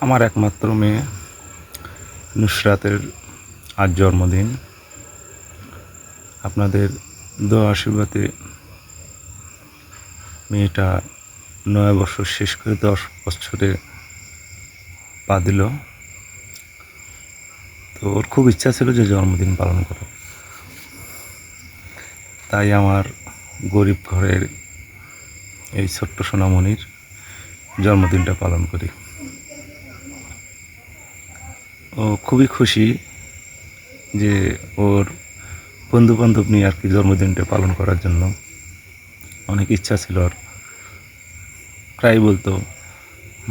আমার একমাত্র মেয়ে নুসরাতের আজ জন্মদিন। আপনাদের দোয়া আশীর্বাদে মেয়েটা 9 বছর শেষ করে 10 বছরে পা দিল। তো ওর খুব ইচ্ছা ছিল যে জন্মদিন পালন করার, তাই আমার গরিব ঘরের এই ছোট্ট সোনামণির জন্মদিনটা পালন করি। ও খুবই খুশি যে ওর বন্ধুবান্ধব নিয়ে আর কি জন্মদিনটা পালন করার জন্য অনেক ইচ্ছা ছিল। আর প্রায় বলতো,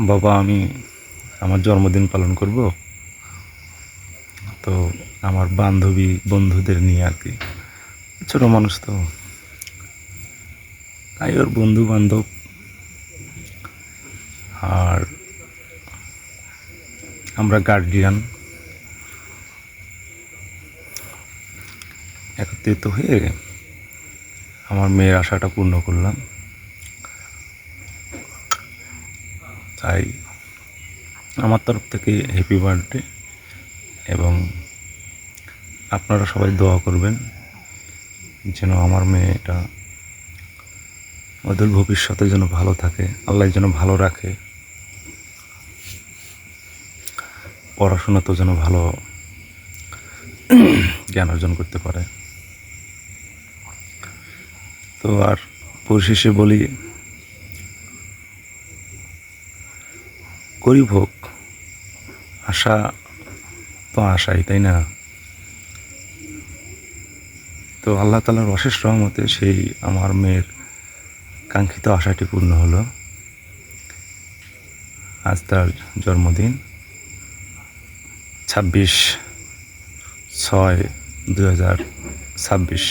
বাবা আমি আমার জন্মদিন পালন করব, তো আমার বান্ধবী বন্ধুদের নিয়ে আর কি। ছোটো মানুষ তো, তাই ওর বন্ধু বান্ধব আর আমরা গার্ডিয়ান একত্রিত হয়ে আমার মেয়ের আশাটা পূর্ণ করলাম। তাই আমার তরফ থেকে হ্যাপি বার্থডে, এবং আপনারা সবাই দোয়া করবেন যেন আমার মেয়েটা ওদের ভবিষ্যতে যেন ভালো থাকে, আল্লাহ যেন ভালো রাখে, পড়াশোনা তো যেন ভালো জ্ঞান অর্জন করতে পারে। তো আর পরিশেষে বলি, গরিব হোক, আশা তো আশাই, তাই না? তো আল্লাহ তাআলার অশেষ রহমতে সেই আমার মেয়ের কাঙ্ক্ষিত আশাটি পূর্ণ হলো। আজ তার জন্মদিন 26/6/2026,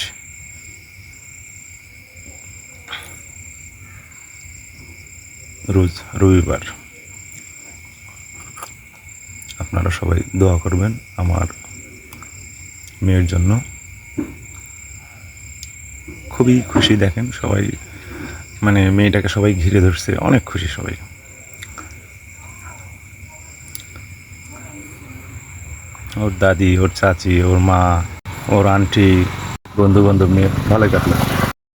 রোজ রবিবার। আপনারা সবাই দোয়া করবেন আমার মেয়ের জন্য। খুবই খুশি, দেখেন সবাই, মানে মেয়েটাকে সবাই ঘিরে ধরছে, অনেক খুশি সবাই। ওর দাদি, ওর চাচি, ওর মা, ওর আন্টি, বন্ধু বান্ধব নিয়ে ভালো কাটলো।